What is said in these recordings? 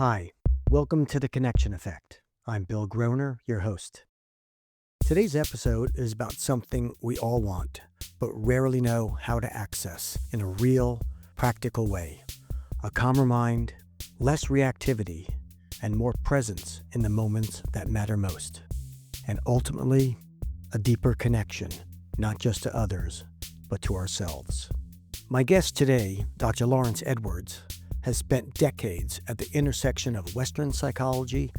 Hi, welcome to The Connection Effect. I'm Bill Groner, your host. Today's episode is about something we all want, but rarely know how to access in a real, practical way. A calmer mind, less reactivity, and more presence in the moments that matter most. And ultimately, a deeper connection, not just to others, but to ourselves. My guest today, Dr. Lawrence Edwards, has spent decades at the intersection of Western psychology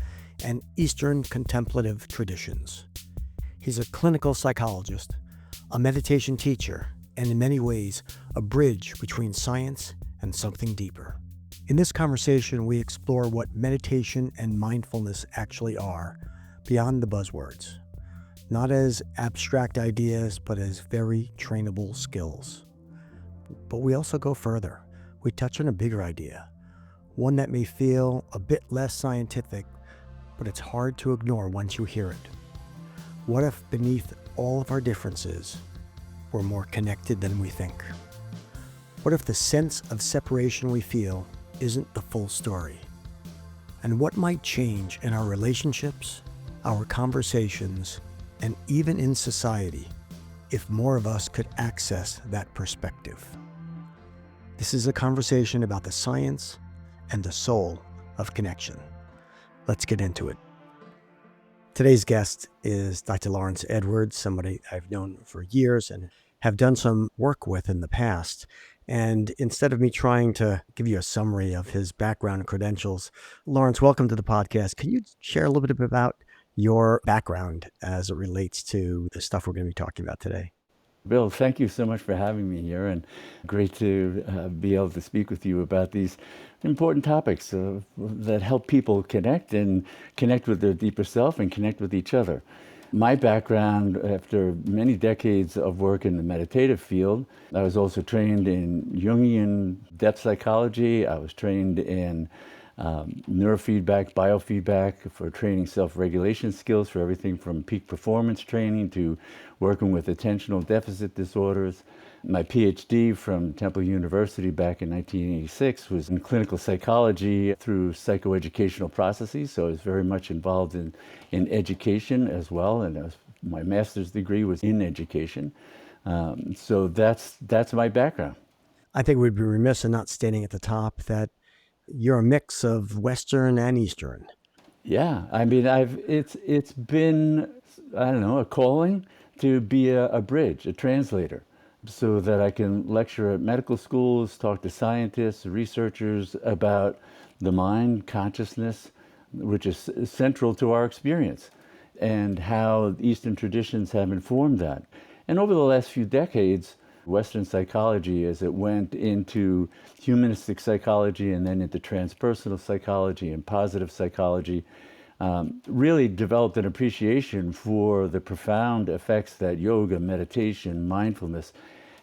and Eastern contemplative traditions. He's a clinical psychologist, a meditation teacher, and in many ways, a bridge between science and something deeper. In this conversation, we explore what meditation and mindfulness actually are, beyond the buzzwords, not as abstract ideas, but as very trainable skills. But we also go further. We touch on a bigger idea, one that may feel a bit less scientific, but it's hard to ignore once you hear it. What if beneath all of our differences, we're more connected than we think? What if the sense of separation we feel isn't the full story? And what might change in our relationships, our conversations, and even in society if more of us could access that perspective? This is a conversation about the science and the soul of connection. Let's get into it. Today's guest is Dr. Lawrence Edwards, somebody I've known for years and have done some work with in the past. And instead of me trying to give you a summary of his background and credentials, Lawrence, welcome to the podcast. Can you share a little bit about your background as it relates to the stuff we're going to be talking about today? Bill, thank you so much for having me here, and great to be able to speak with you about these important topics that help people connect with their deeper self and connect with each other. My background, after many decades of work in the meditative field, I was also trained in Jungian depth psychology. I was trained in neurofeedback, biofeedback for training self-regulation skills for everything from peak performance training to working with attentional deficit disorders. My PhD from Temple University back in 1986 was in clinical psychology through psychoeducational processes, so I was very much involved in education as well, and my master's degree was in education. So that's my background. I think we'd be remiss in not stating at the top that you're a mix of Western and Eastern. Yeah, I mean, it's been, I don't know, a calling to be a bridge, a translator, so that I can lecture at medical schools, talk to scientists, researchers about the mind, consciousness, which is central to our experience, and how Eastern traditions have informed that. And over the last few decades, Western psychology, as it went into humanistic psychology and then into transpersonal psychology and positive psychology, really developed an appreciation for the profound effects that yoga, meditation, mindfulness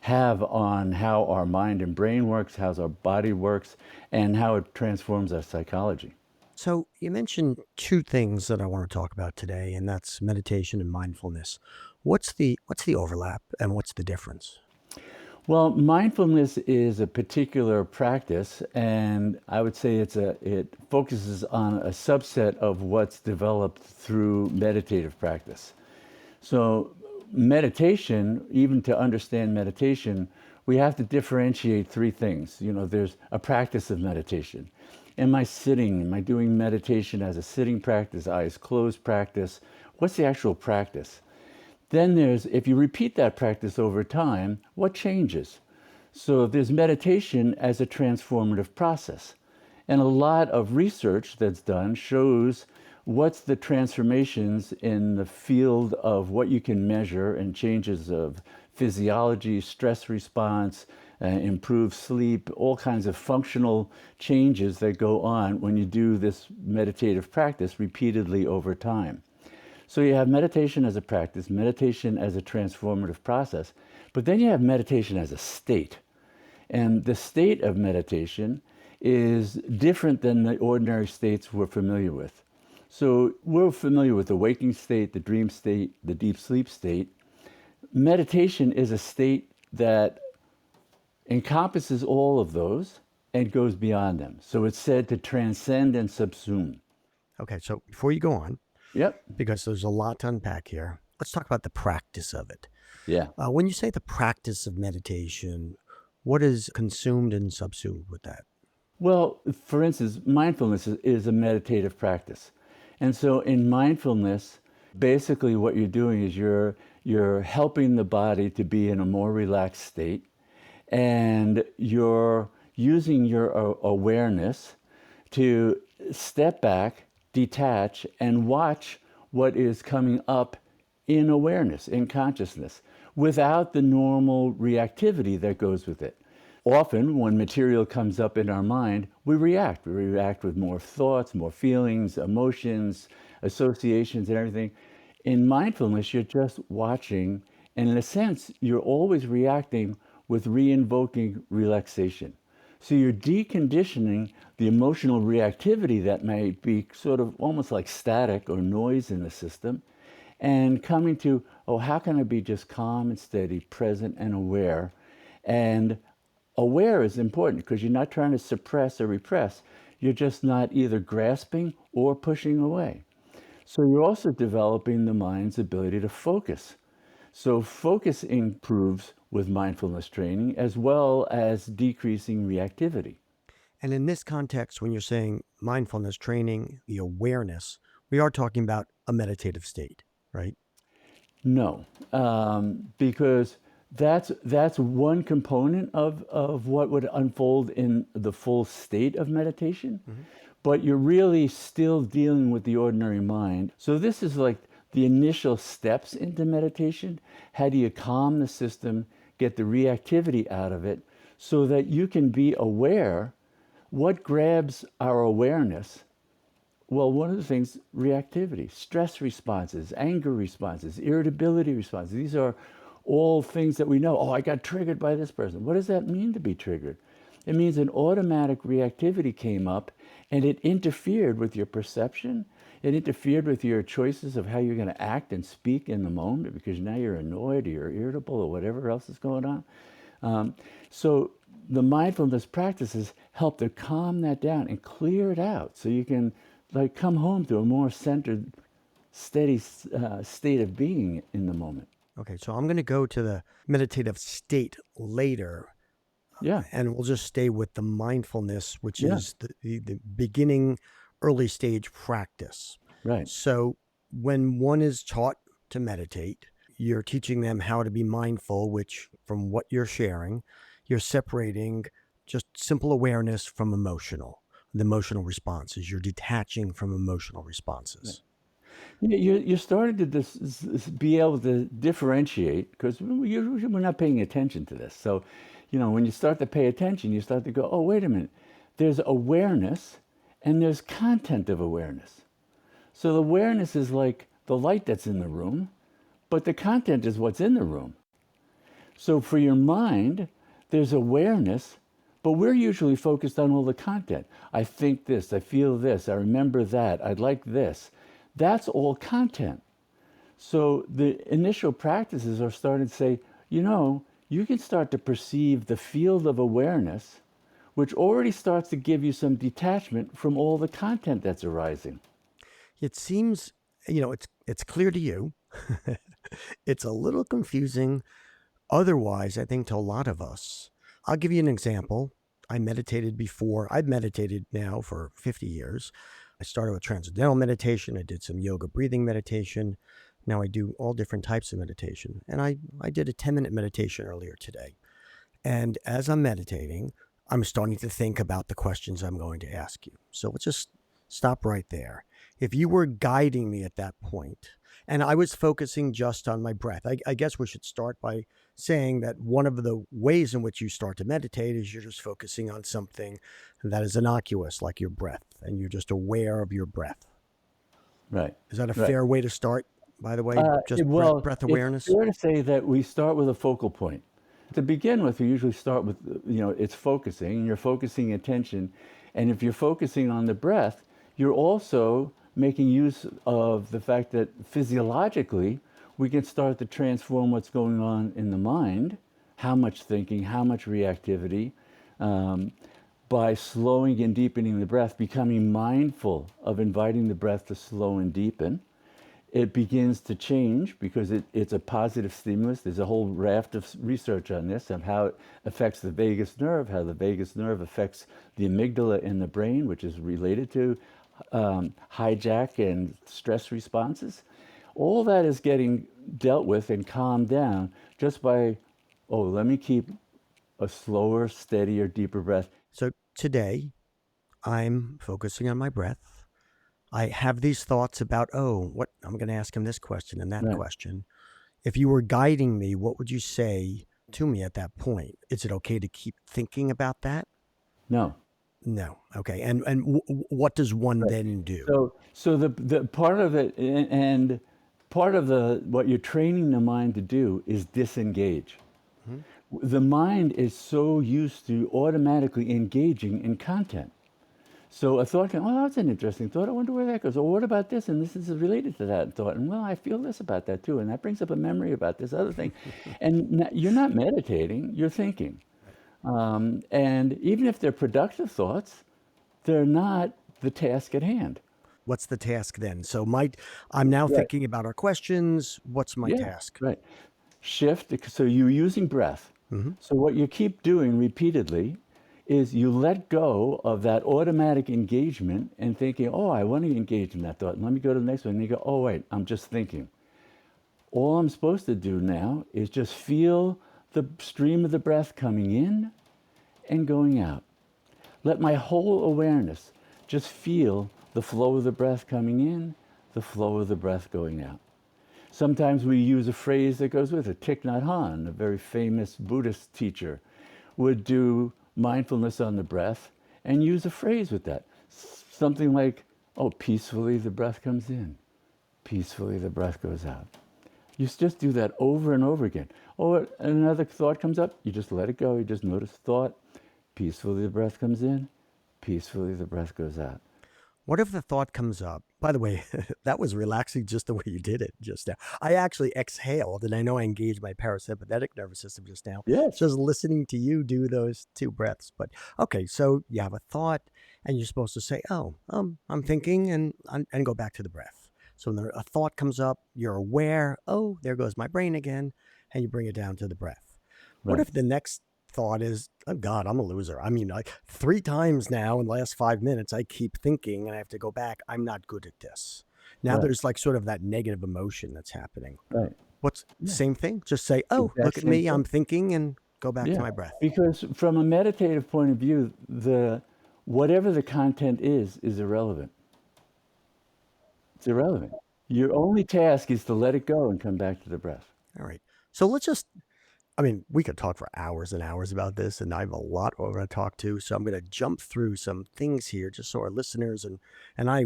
have on how our mind and brain works, how our body works, and how it transforms our psychology. So you mentioned two things that I want to talk about today, and that's meditation and mindfulness. What's the overlap and what's the difference? Well, mindfulness is a particular practice, and I would say it focuses on a subset of what's developed through meditative practice. So, meditation, even to understand meditation, we have to differentiate three things. You know, there's a practice of meditation. Am I sitting? Am I doing meditation as a sitting practice, eyes closed practice? What's the actual practice? Then there's, if you repeat that practice over time, what changes? So there's meditation as a transformative process. And a lot of research that's done shows what's the transformations in the field of what you can measure and changes of physiology, stress response, improved sleep, all kinds of functional changes that go on when you do this meditative practice repeatedly over time. So you have meditation as a practice, meditation as a transformative process, but then you have meditation as a state. And the state of meditation is different than the ordinary states we're familiar with. So we're familiar with the waking state, the dream state, the deep sleep state. Meditation is a state that encompasses all of those and goes beyond them. So it's said to transcend and subsume. Okay, so before you go on, Yep. because there's a lot to unpack here, let's talk about the practice of it. Yeah. When you say the practice of meditation, what is consumed and subsumed with that? Well, for instance, mindfulness is a meditative practice. And so in mindfulness, basically what you're doing is you're helping the body to be in a more relaxed state, and you're using your awareness to step back, detach, and watch what is coming up in awareness, in consciousness, without the normal reactivity that goes with it. Often, when material comes up in our mind, we react. We react with more thoughts, more feelings, emotions, associations, and everything. In mindfulness, you're just watching, and in a sense, you're always reacting with re-invoking relaxation. So you're deconditioning the emotional reactivity that may be sort of almost like static or noise in the system, and coming to, oh, how can I be just calm and steady, present and aware? And aware is important because you're not trying to suppress or repress. You're just not either grasping or pushing away. So you're also developing the mind's ability to focus. So focus improves with mindfulness training as well as decreasing reactivity. And in this context, when you're saying mindfulness training, the awareness, we are talking about a meditative state, right? No, because that's one component of what would unfold in the full state of meditation, Hmm. but you're really still dealing with the ordinary mind. So this is like the initial steps into meditation. How do you calm the system, get the reactivity out of it, so that you can be aware what grabs our awareness. Well, one of the things, reactivity, stress responses, anger responses, irritability responses. These are all things that we know. Oh, I got triggered by this person. What does that mean to be triggered? It means an automatic reactivity came up and it interfered with your perception. It interfered with your choices of how you're going to act and speak in the moment because now you're annoyed or you're irritable or whatever else is going on. So the mindfulness practices help to calm that down and clear it out so you can like come home to a more centered, steady state of being in the moment. Okay, so I'm going to go to the meditative state later, Yeah, and we'll just stay with the mindfulness, which yeah, is the beginning early stage practice. right. So when one is taught to meditate, you're teaching them how to be mindful, which from what you're sharing, you're separating just simple awareness from the emotional responses. You're detaching from emotional responses. You're starting to be able to differentiate because we're not paying attention to this. So, when you start to pay attention, you start to go, oh, wait a minute. There's awareness and there's content of awareness. So the awareness is like the light that's in the room, but the content is what's in the room. So for your mind, there's awareness, but we're usually focused on all the content. I think this, I feel this, I remember that, I like this. That's all content. So the initial practices are starting to say, you can start to perceive the field of awareness, which already starts to give you some detachment from all the content that's arising. It seems, it's clear to you. It's a little confusing otherwise, I think, to a lot of us. I'll give you an example. I meditated before. I've meditated now for 50 years. I started with transcendental meditation. I did some yoga breathing meditation. Now I do all different types of meditation. And I did a 10-minute meditation earlier today. And as I'm meditating, I'm starting to think about the questions I'm going to ask you. So let's just stop right there. If you were guiding me at that point, and I was focusing just on my breath, I guess we should start by saying that one of the ways in which you start to meditate is you're just focusing on something that is innocuous, like your breath, and you're just aware of your breath. Right, Is that a right. fair way to start, by the way? Just Well, breath it's awareness? fair to say that we start with a focal point. To begin with, we usually start with, it's focusing, and you're focusing attention. And if you're focusing on the breath, you're also making use of the fact that physiologically, we can start to transform what's going on in the mind, how much thinking, how much reactivity, by slowing and deepening the breath, becoming mindful of inviting the breath to slow and deepen, it begins to change because it's a positive stimulus. There's a whole raft of research on this, on how it affects the vagus nerve, how the vagus nerve affects the amygdala in the brain, which is related to hijack and stress responses. All that is getting dealt with and calmed down just by, oh, let me keep a slower, steadier, deeper breath. So today, I'm focusing on my breath. I have these thoughts about, oh, what I'm going to ask him this question and that Right. question. If you were guiding me, what would you say to me at that point? Is it okay to keep thinking about that? No. No. Okay. And what does one Right. then do? So the part of it and part of the what you're training the mind to do is disengage. Mhm. The mind is so used to automatically engaging in content. So a thought can, oh, that's an interesting thought. I wonder where that goes. Or what about this? And this is related to that thought. And well, I feel this about that too. And that brings up a memory about this other thing. And you're not meditating, you're thinking. Right. And even if they're productive thoughts, they're not the task at hand. What's the task then? So I'm now Right. thinking about our questions. What's my Yeah, task? right. Shift. So you're using breath. Hmm. So what you keep doing repeatedly is you let go of that automatic engagement and thinking, oh, I want to engage in that thought. And let me go to the next one. And you go, oh, wait, I'm just thinking. All I'm supposed to do now is just feel the stream of the breath coming in and going out. Let my whole awareness just feel the flow of the breath coming in, the flow of the breath going out. Sometimes we use a phrase that goes with it. Thich Nhat Hanh, a very famous Buddhist teacher, would do mindfulness on the breath and use a phrase with that. Something like, oh, peacefully the breath comes in, peacefully the breath goes out. You just do that over and over again. Oh, another thought comes up, you just let it go. You just notice thought, peacefully the breath comes in, peacefully the breath goes out. What if the thought comes up? By the way, that was relaxing just the way you did it just now. I actually exhaled, and I know I engaged my parasympathetic nervous system just now, Yes. just listening to you do those two breaths. But okay, so you have a thought, and you're supposed to say, "Oh, I'm thinking," and go back to the breath. So when a thought comes up, you're aware. Oh, there goes my brain again, and you bring it down to the breath. What Right, if the next thought is, oh God, I'm a loser. I mean, like 3 times now in the last 5 minutes, I keep thinking and I have to go back. I'm not good at this. Now right, there's like sort of that negative emotion that's happening. right. What's Yeah. same thing? Just say, oh, Exact look at same me. thing. I'm thinking and go back to Yeah. my breath. Because from a meditative point of view, the whatever the content is irrelevant. It's irrelevant. Your only task is to let it go and come back to the breath. All right. So let's just, I mean, we could talk for hours and hours about this, and I have a lot we're going to talk to. So I'm going to jump through some things here just so our listeners and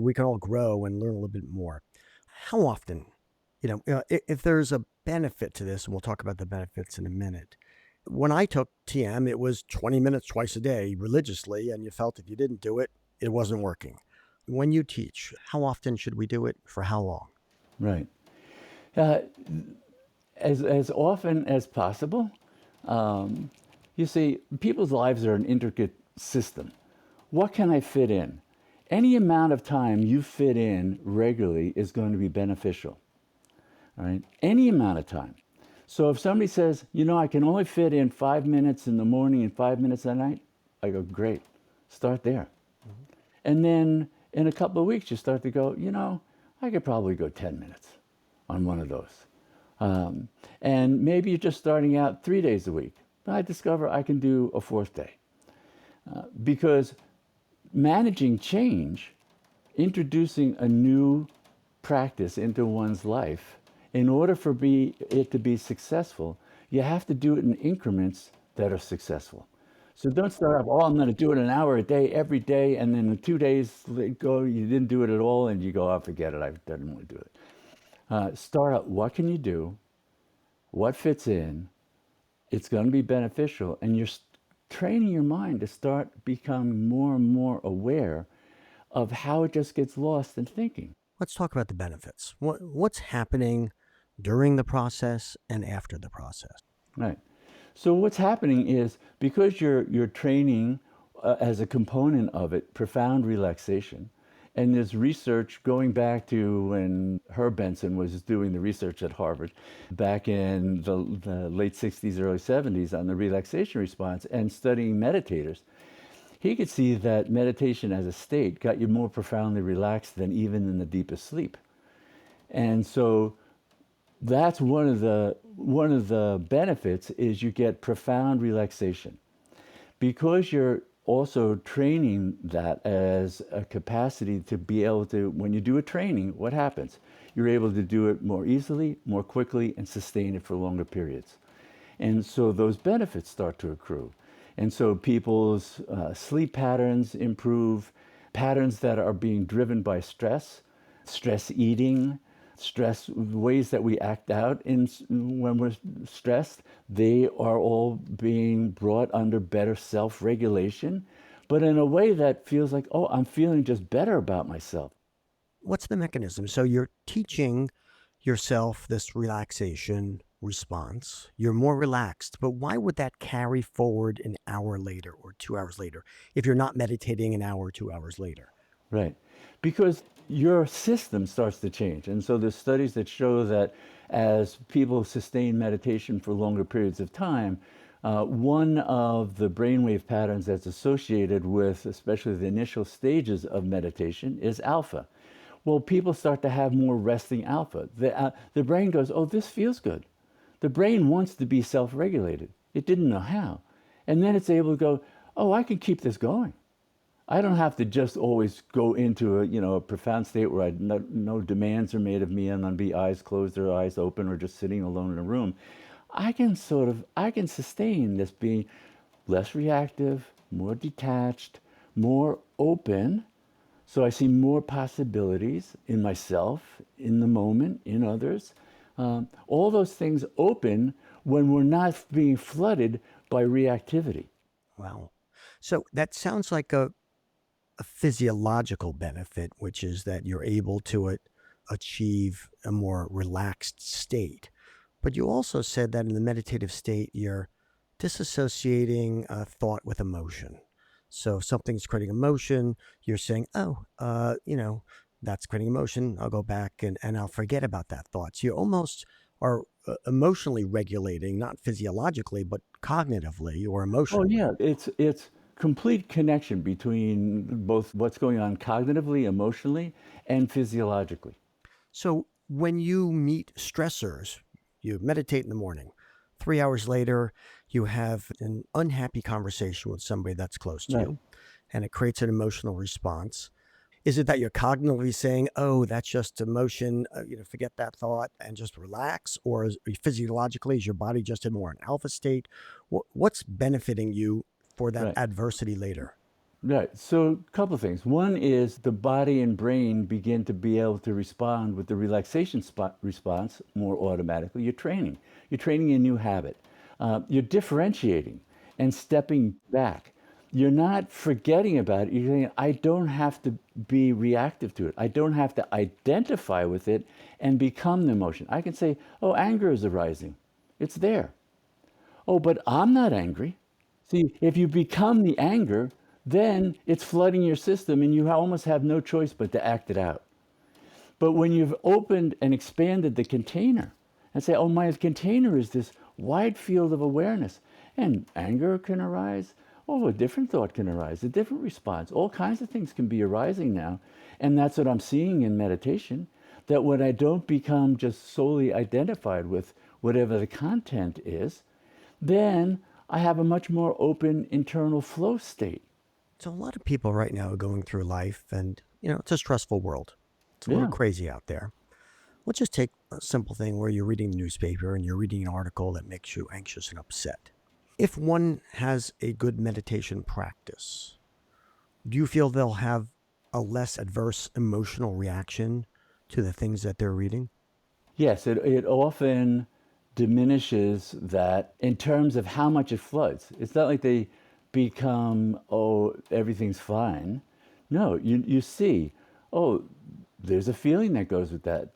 we can all grow and learn a little bit more. How often, if there's a benefit to this, and we'll talk about the benefits in a minute. When I took TM, it was 20 minutes twice a day religiously, and you felt if you didn't do it, it wasn't working. When you teach, how often should we do it? For how long? Right. Uh, as often as possible. Um, you see, people's lives are an intricate system. What can I fit in? Any amount of time you fit in regularly is going to be beneficial. All right? Any amount of time. So if somebody says, I can only fit in 5 minutes in the morning and 5 minutes at night, I go, great, start there. Mhm. And then in a couple of weeks, you start to go, I could probably go 10 minutes on one of those. And maybe you're just starting out 3 days a week. But I discover I can do a fourth day. Because managing change, introducing a new practice into one's life, in order for it to be successful, you have to do it in increments that are successful. So don't start off, oh, I'm going to do it an hour a day every day, and then in 2 days go, you didn't do it at all, and you go, oh, forget it, I didn't want to do it. Start out, what can you do? What fits in? It's going to be beneficial, and you're training your mind to start becoming more and more aware of how it just gets lost in thinking. Let's talk about the benefits. What's happening during the process and after the process? Right. So what's happening is because you're training as a component of it, profound relaxation. And there's research going back to when Herb Benson was doing the research at Harvard back in the late 60s, early 70s on the relaxation response and studying meditators. He could see that meditation as a state got you more profoundly relaxed than even in the deepest sleep. And so that's one of the benefits is you get profound relaxation. Because you're also training that as a capacity to be able to, when you do a training, what happens? You're able to do it more easily, more quickly, and sustain it for longer periods. And so those benefits start to accrue. And so people's sleep patterns improve, patterns that are being driven by stress, stress eating, stress, ways that we act out when we're stressed, they are all being brought under better self-regulation, but in a way that feels like, oh, I'm feeling just better about myself. What's the mechanism? So you're teaching yourself this relaxation response. You're more relaxed, but why would that carry forward an hour later or 2 hours later if you're not meditating an hour or 2 hours later? Right. Because your system starts to change. And so there's studies that show that as people sustain meditation for longer periods of time, one of the brainwave patterns that's associated with, especially the initial stages of meditation, is alpha. Well, people start to have more resting alpha. The brain goes, oh, this feels good. The brain wants to be self-regulated. It didn't know how. And then it's able to go, oh, I can keep this going. I don't have to just always go into a profound state where no demands are made of me and I'll be eyes closed or eyes open or just sitting alone in a room. I can sustain this being less reactive, more detached, more open. So I see more possibilities in myself, in the moment, in others. All those things open when we're not being flooded by reactivity. Wow. So that sounds like a physiological benefit, which is that you're able to achieve a more relaxed state. But you also said that in the meditative state, you're disassociating thought with emotion. So if something's creating emotion, you're saying, oh, that's creating emotion. I'll go back and I'll forget about that thought. So you almost are emotionally regulating, not physiologically, but cognitively or Oh emotionally. yeah, it's complete connection between both what's going on cognitively, emotionally, and physiologically. So when you meet stressors, you meditate in the morning. 3 hours later, you have an unhappy conversation with somebody that's close to Right. you, and it creates an emotional response. Is it that you're cognitively saying, "Oh, that's just emotion, forget that thought and just relax," or physiologically, is your body just in more an alpha state? What's benefiting you for that Right. adversity later? Right. So, a couple of things. One is the body and brain begin to be able to respond with the relaxation response more automatically. You're training. You're training a new habit. You're differentiating and stepping back. You're not forgetting about it. You're saying, I don't have to be reactive to it. I don't have to identify with it and become the emotion. I can say, oh, anger is arising. It's there. Oh, but I'm not angry. See, if you become the anger, then it's flooding your system and you almost have no choice but to act it out. But when you've opened and expanded the container and say, oh, my container is this wide field of awareness, and anger can arise, oh, a different thought can arise, a different response. All kinds of things can be arising now. And that's what I'm seeing in meditation, that when I don't become just solely identified with whatever the content is, then I have a much more open internal flow state. So a lot of people right now are going through life, and it's a stressful world. It's a little Yeah. crazy out there. Let's just take a simple thing where you're reading the newspaper and you're reading an article that makes you anxious and upset. If one has a good meditation practice, do you feel they'll have a less adverse emotional reaction to the things that they're reading? Yes, it often diminishes that in terms of how much it floods. It's not like they become, oh, everything's fine. No, you see, oh, there's a feeling that goes with that.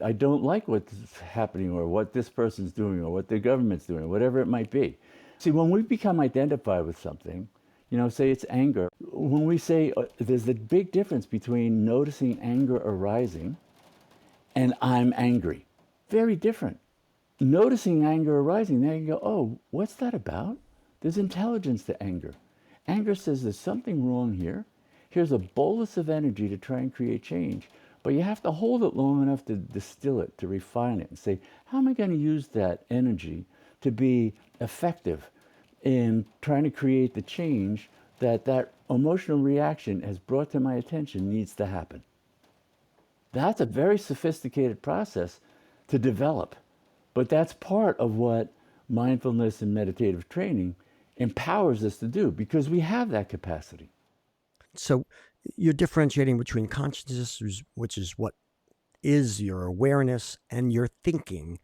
I don't like what's happening or what this person's doing or what the government's doing, whatever it might be. See, when we become identified with something, Say it's anger. When we say there's a big difference between noticing anger arising and I'm angry, very different. Noticing anger arising, then you go, oh, what's that about? There's intelligence to anger. Anger says there's something wrong here. Here's a bolus of energy to try and create change. But you have to hold it long enough to distill it, to refine it, and say, how am I going to use that energy to be effective in trying to create the change that that emotional reaction has brought to my attention needs to happen? That's a very sophisticated process to develop. But that's part of what mindfulness and meditative training empowers us to do because we have that capacity. So you're differentiating between consciousness, which is what is your awareness, and your thinking,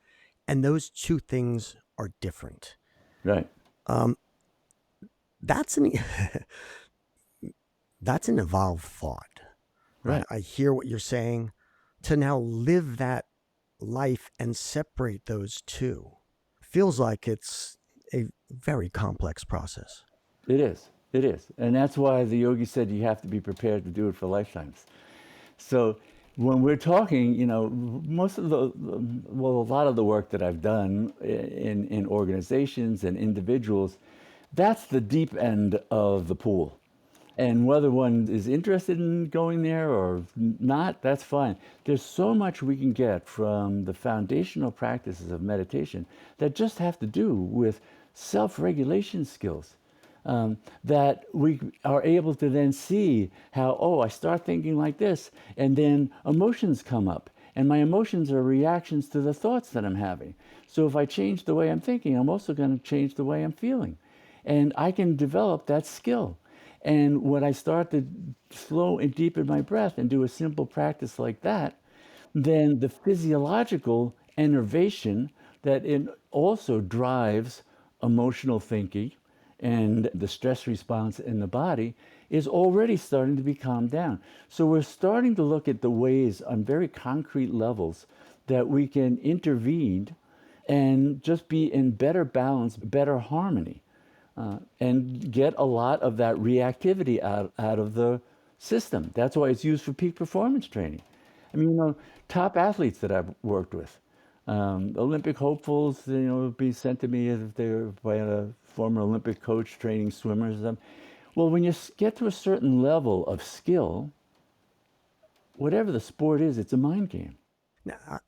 and those two things are different. Right. Um, that's an that's an evolved thought, right? Right. I hear what you're saying. To now live that life and separate those two feels like it's a very complex process. It is. It is. And that's why the yogi said you have to be prepared to do it for lifetimes. So when we're talking, most of well, a lot of the work that I've done in organizations and individuals, that's the deep end of the pool. And whether one is interested in going there or not, that's fine. There's so much we can get from the foundational practices of meditation that just have to do with self-regulation skills. That we are able to then see how, oh, I start thinking like this, and then emotions come up. And my emotions are reactions to the thoughts that I'm having. So if I change the way I'm thinking, I'm also going to change the way I'm feeling. And I can develop that skill. And when I start to slow and deepen my breath and do a simple practice like that, then the physiological innervation that it also drives emotional thinking and the stress response in the body is already starting to be calmed down. So we're starting to look at the ways on very concrete levels that we can intervene and just be in better balance, better harmony, and get a lot of that reactivity out of the system. That's why it's used for peak performance training. I mean, top athletes that I've worked with, Olympic hopefuls, be sent to me if they're by a former Olympic coach training swimmers. Well, when you get to a certain level of skill, whatever the sport is, it's a mind game.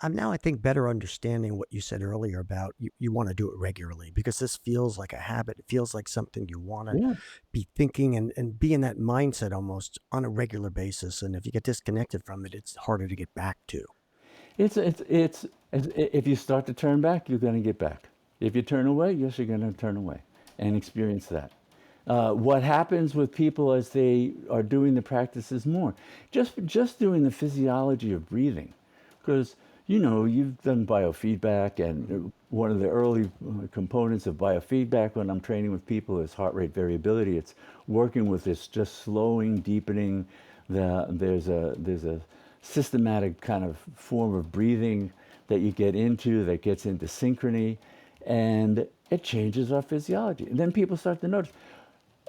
I'm now, I think, better understanding what you said earlier about you want to do it regularly because this feels like a habit. It feels like something you want to Yeah. be thinking and be in that mindset almost on a regular basis. And if you get disconnected from it, it's harder to get back to. If you start to turn back, you're going to get back. If you turn away, yes, you're going to turn away and experience that. What happens with people as they are doing the practices more? Just doing the physiology of breathing, because you've done biofeedback, and one of the early components of biofeedback when I'm training with people is heart rate variability. It's working with this just slowing, deepening. There's a systematic kind of form of breathing that you get into that gets into synchrony, and it changes our physiology. And then people start to notice,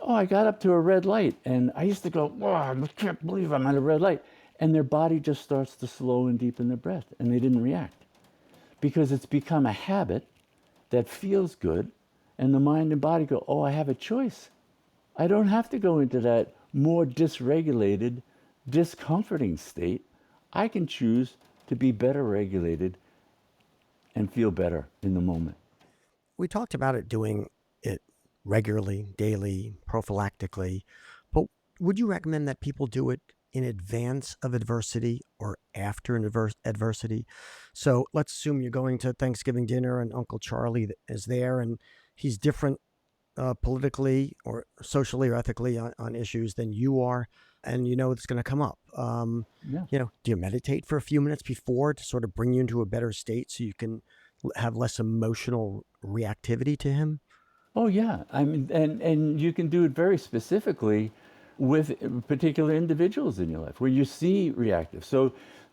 oh, I got up to a red light, and I used to go, oh, I can't believe I'm at a red light. And their body just starts to slow and deepen their breath, and they didn't react because it's become a habit that feels good, and the mind and body go, oh, I have a choice. I don't have to go into that more dysregulated, discomforting state. I can choose to be better regulated and feel better in the moment. We talked about it doing it regularly, daily, prophylactically, but would you recommend that people do it in advance of adversity or after an adversity? So let's assume you're going to Thanksgiving dinner and Uncle Charlie is there and he's different politically or socially or ethically on issues than you are, and you know it's going to come up. Yeah. Do you meditate for a few minutes before to sort of bring you into a better state so you can have less emotional reactivity to him? Oh yeah. I mean, and you can do it very specifically with particular individuals in your life where you see reactive. So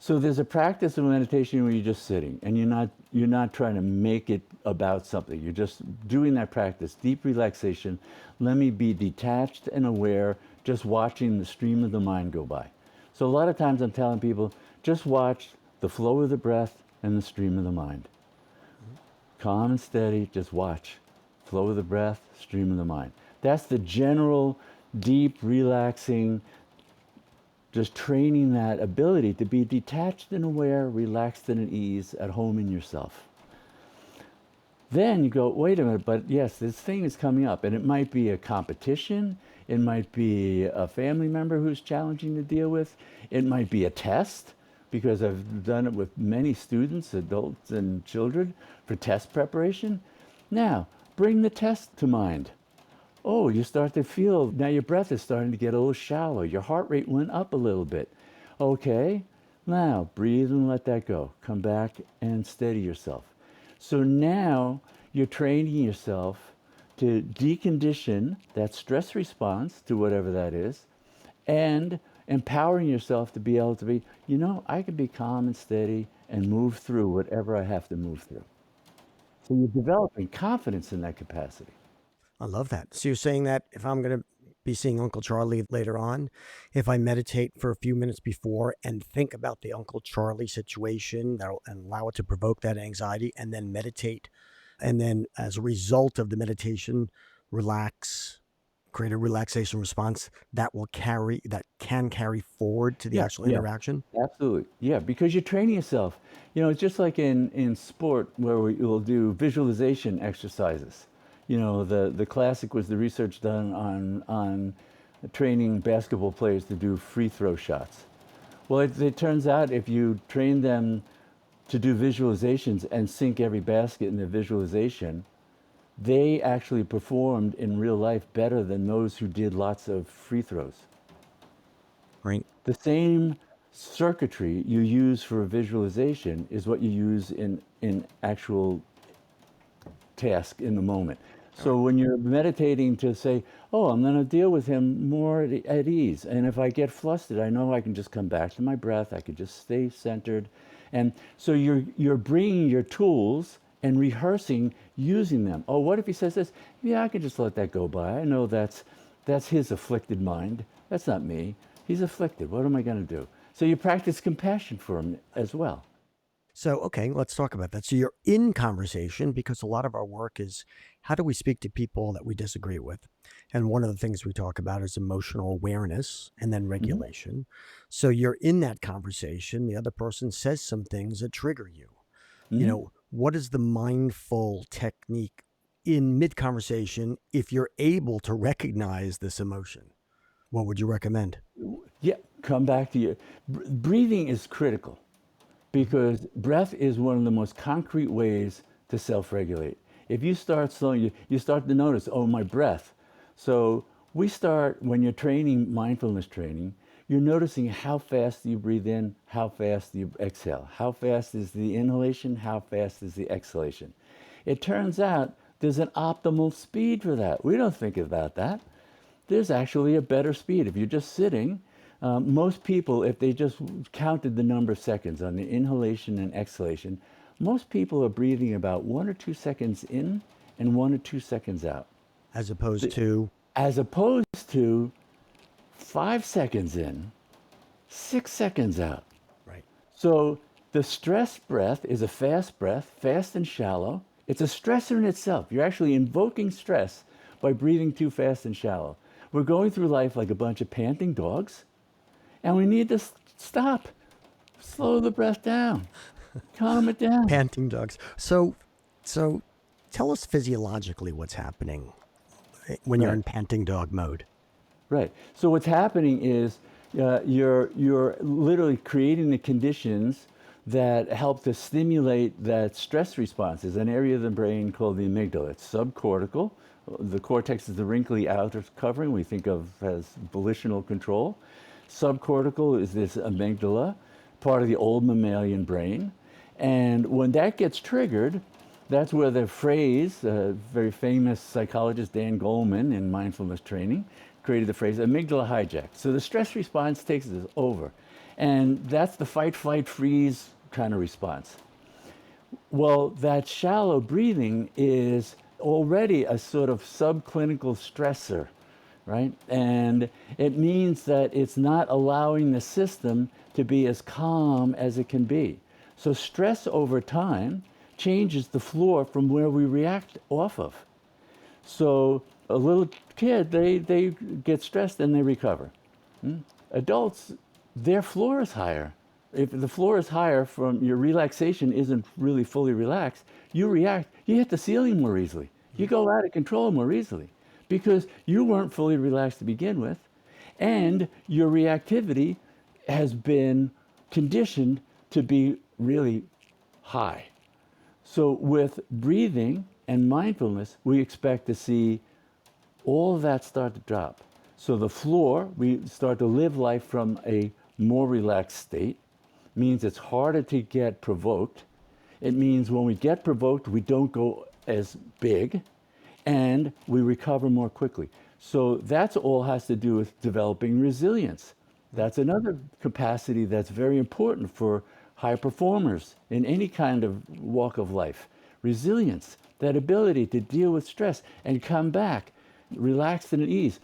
there's a practice of meditation where you're just sitting and you're not trying to make it about something. You're just doing that practice, deep relaxation. Let me be detached and aware, just watching the stream of the mind go by. So a lot of times I'm telling people, just watch the flow of the breath and the stream of the mind. Calm and steady, just watch. Flow of the breath, stream of the mind. That's the general, deep, relaxing, just training that ability to be detached and aware, relaxed and at ease, at home in yourself. Then you go, wait a minute, but yes, this thing is coming up, and it might be a competition, it might be a family member who's challenging to deal with, it might be a test, because I've done it with many students, adults, and children for test preparation. Now, bring the test to mind. Oh, you start to feel, now your breath is starting to get a little shallow. Your heart rate went up a little bit. Okay, now breathe and let that go. Come back and steady yourself. So now you're training yourself to decondition that stress response to whatever that is and empowering yourself to be able to be, I can be calm and steady and move through whatever I have to move through. So you're developing confidence in that capacity. I love that. So you're saying that if I'm going to be seeing Uncle Charlie later on, if I meditate for a few minutes before and think about the Uncle Charlie situation, that'll and allow it to provoke that anxiety, and then meditate, and then as a result of the meditation, relax, create a relaxation response that can carry forward to the Yeah, actual yeah, interaction. absolutely. Yeah, because you're training yourself. It's just like in sport where we'll do visualization exercises. The classic was the research done on training basketball players to do free throw shots. Well, it turns out if you train them to do visualizations and sink every basket in the visualization, they actually performed in real life better than those who did lots of free throws. Right. The same circuitry you use for a visualization is what you use in actual task in the moment. All right. So when you're meditating to say, oh, I'm going to deal with him more at ease. And if I get flustered, I know I can just come back to my breath. I can just stay centered. And so you're bringing your tools and rehearsing using them. Oh, what if he says this? Yeah, I can just let that go by. I know that's his afflicted mind. That's not me. He's afflicted. What am I going to do? So you practice compassion for him as well. So, okay, let's talk about that. So, you're in conversation because a lot of our work is how do we speak to people that we disagree with? And one of the things we talk about is emotional awareness and then Mhm. regulation. So, you're in that conversation. The other person says some things that trigger you. Mhm. What is the mindful technique in mid conversation if you're able to recognize this emotion? What would you recommend? Yeah, come back to you. Breathing is critical Mhm. because breath is one of the most concrete ways to self-regulate. If you start slowing, you start to notice, oh, my breath. So we start when you're training mindfulness training, you're noticing how fast you breathe in, how fast you exhale, how fast is the inhalation, how fast is the exhalation. It turns out there's an optimal speed for that. We don't think about that. There's actually a better speed. If you're just sitting, most people, if they just counted the number of seconds on the inhalation and exhalation, most people are breathing about 1 or 2 seconds in and 1 or 2 seconds out, As opposed to, as opposed to 5 seconds in, 6 seconds out. right. So the stress breath is a fast breath, fast and shallow. It's a stressor in itself. You're actually invoking stress by breathing too fast and shallow. We're going through life like a bunch of panting dogs, and we need to stop, slow the breath down, calm it down. Panting dogs. So tell us physiologically what's happening when you're Right. in panting dog mode. Right. So what's happening is you're literally creating the conditions that help to stimulate that stress response. There's an area of the brain called the amygdala. It's subcortical. The cortex is the wrinkly outer covering we think of as volitional control. Subcortical is this amygdala, part of the old mammalian brain. And when that gets triggered, that's where the phrase, very famous psychologist Dan Goleman in mindfulness training created the phrase amygdala hijack. So the stress response takes us over. And that's the fight, flight, freeze kind of response. Well, that shallow breathing is already a sort of subclinical stressor, right? And it means that it's not allowing the system to be as calm as it can be. So stress over time changes the floor from where we react off of. So a little kid, they get stressed and they recover. Adults, their floor is higher. If the floor is higher from your relaxation isn't really fully relaxed, you react, you hit the ceiling more easily. You go out of control more easily because you weren't fully relaxed to begin with. And your reactivity has been conditioned to be really high. So with breathing and mindfulness, we expect to see all of that start to drop. So the floor, we start to live life from a more relaxed state, means it's harder to get provoked. It means when we get provoked, we don't go as big and we recover more quickly. So that's all has to do with developing resilience. That's another capacity that's very important for high performers in any kind of walk of life. Resilience, that ability to deal with stress and come back relaxed and at ease,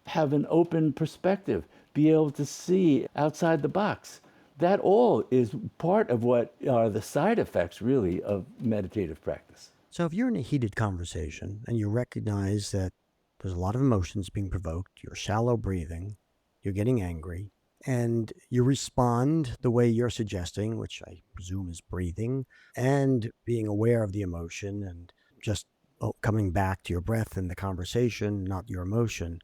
have an open perspective, be able to see outside the box. That all is part of what are the side effects, really, of meditative practice. So if you're in a heated conversation and you recognize that there's a lot of emotions being provoked, you're shallow breathing, you're getting angry, and you respond the way you're suggesting, which I presume is breathing, and being aware of the emotion and just coming back to your breath and the conversation, not your emotion.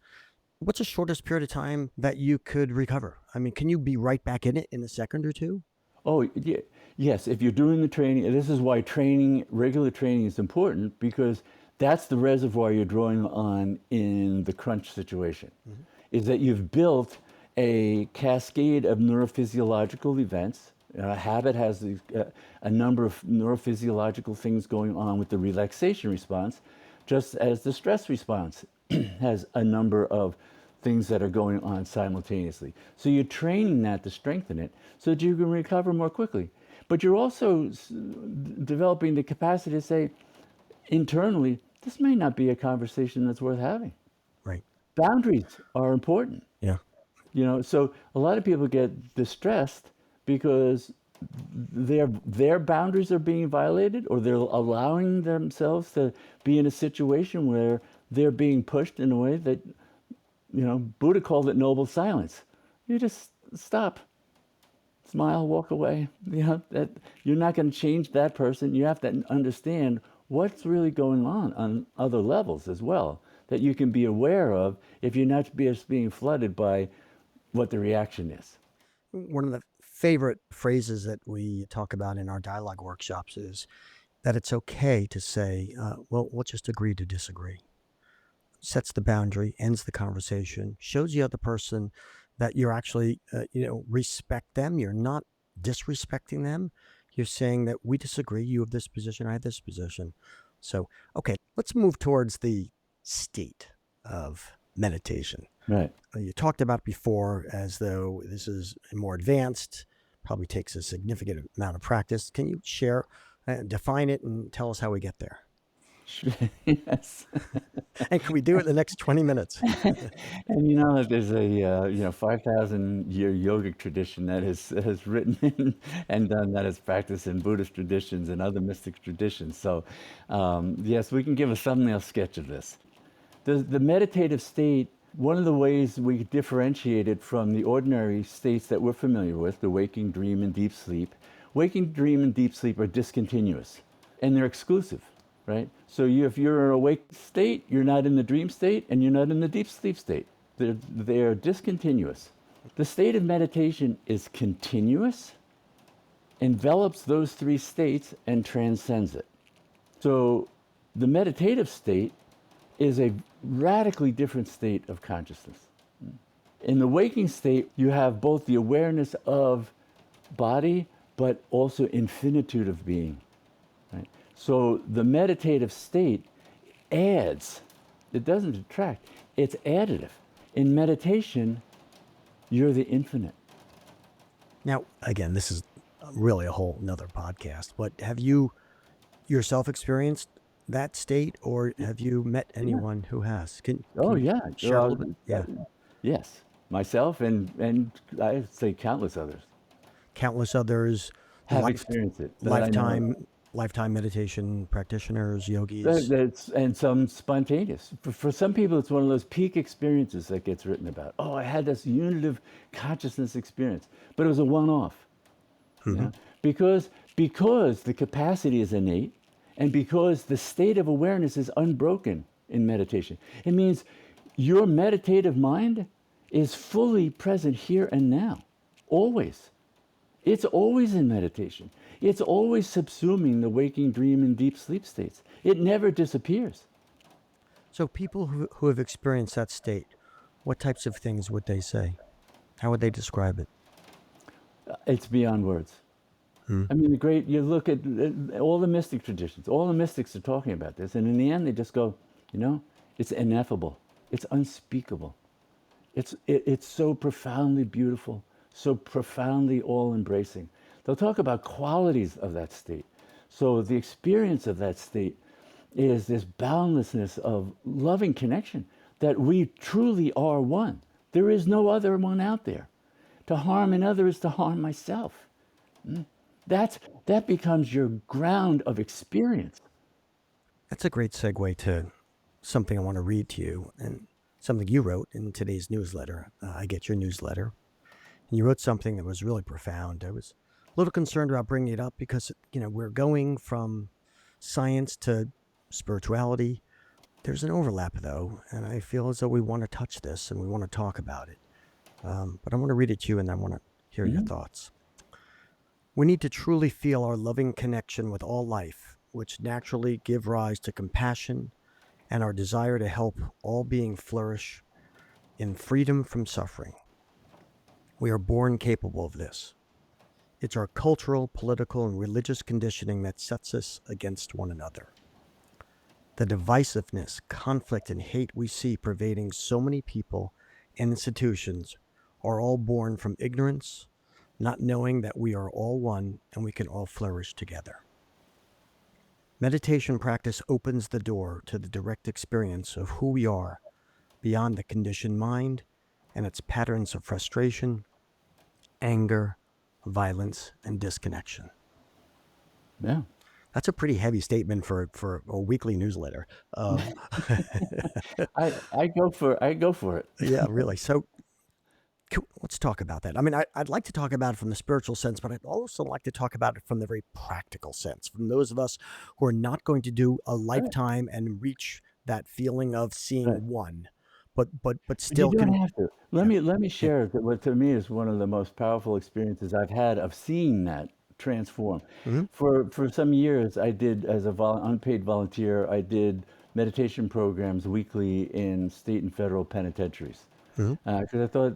What's the shortest period of time that you could recover? I mean, can you be right back in it in a second or two? Oh, yeah, yes, if you're doing the training, this is why training, regular training is important because that's the reservoir you're drawing on in the crunch situation, is that you've built a cascade of neurophysiological events. Habit has a number of neurophysiological things going on with the relaxation response, just as the stress response has a number of things that are going on simultaneously. So you're training that to strengthen it so that you can recover more quickly. But you're also developing the capacity to say internally, this may not be a conversation that's worth having. Right. Boundaries are important. Yeah. So a lot of people get distressed because their boundaries are being violated, or they're allowing themselves to be in a situation where they're being pushed in a way that, Buddha called it noble silence. You just stop, smile, walk away. That you're not going to change that person. You have to understand what's really going on other levels as well, that you can be aware of if you're not just being flooded by what the reaction is. One of the favorite phrases that we talk about in our dialogue workshops is that it's okay to say, well, let's just agree to disagree. Sets the boundary, ends the conversation, shows the other person that you're actually, respect them. You're not disrespecting them. You're saying that we disagree. You have this position, I have this position. So, okay, let's move towards the state of meditation. Right. You talked about before as though this is more advanced, probably takes a significant amount of practice. Can you share, define it, and tell us how we get there? Yes. And can we do it in the next 20 minutes? And there's a 5,000-year yogic tradition that has written and done that as practice in Buddhist traditions and other mystic traditions. So yes, we can give a thumbnail sketch of this. The meditative state, one of the ways we differentiate it from the ordinary states that we're familiar with, the waking, dream, and deep sleep. Waking, dream, and deep sleep are discontinuous, and they're exclusive, right? So if you're in an awake state, you're not in the dream state, and you're not in the deep sleep state. They're discontinuous. The state of meditation is continuous, envelops those three states, and transcends it. So the meditative state is a radically different state of consciousness. In the waking state, you have both the awareness of body, but also infinitude of being. Right? So the meditative state adds, it doesn't detract, it's additive. In meditation, you're the infinite. Now, again, this is really a whole nother podcast, but have you yourself experienced that state, or have you met Yeah. anyone who has? Can Oh, you yeah. share a Well, little bit? Yeah. yes. Myself and I'd say countless others Countless others, have life, experienced it that I know of. lifetime meditation practitioners, yogis. That's and some spontaneous. For some people, it's one of those peak experiences that gets written about. Oh, I had this unitive consciousness experience, but it was a one-off. Hmm. Yeah, because the capacity is innate, and because the state of awareness is unbroken in meditation. It means your meditative mind is fully present here and now, always. It's always in meditation. It's always subsuming the waking dream and deep sleep states. It never disappears. So people who have experienced that state, what types of things would they say? How would they describe it? It's beyond words. Hmm. I mean, you look at all the mystic traditions, all the mystics are talking about this, and in the end, they just go, you know, it's ineffable, it's unspeakable, it's so profoundly beautiful, so profoundly all embracing. They'll talk about qualities of that state. So the experience of that state is this boundlessness of loving connection that we truly are one. There is no other one out there. To harm another is to harm myself. That's, that becomes your ground of experience. That's a great segue to something I want to read to you, and something you wrote in today's newsletter. I get your newsletter. And you wrote something that was really profound. I was a little concerned about bringing it up because, we're going from science to spirituality. There's an overlap, though, and I feel as though we want to touch this and we want to talk about it. But I want to read it to you, and I want to hear your Mhm. thoughts. We need to truly feel our loving connection with all life, which naturally give rise to compassion and our desire to help all being flourish in freedom from suffering. We are born capable of this. It's our cultural, political, and religious conditioning that sets us against one another. The divisiveness, conflict, and hate we see pervading so many people and institutions are all born from ignorance, not knowing that we are all one and we can all flourish together. Meditation practice opens the door to the direct experience of who we are beyond the conditioned mind and its patterns of frustration, anger, violence, and disconnection. Yeah. That's a pretty heavy statement for a weekly newsletter. Um, I go for it. yeah, really. So let's talk about that. I mean, I'd like to talk about it from the spiritual sense, but I'd also like to talk about it from the very practical sense, from those of us who are not going to do a Right, lifetime and reach that feeling of right. seeing one, but But you still don't can. have to. Yeah, Let me yeah. share what to me is one of the most powerful experiences I've had of seeing that transform. Hmm. For some years, I did as a unpaid volunteer. I did meditation programs weekly in state and federal penitentiaries Hmm. because I thought,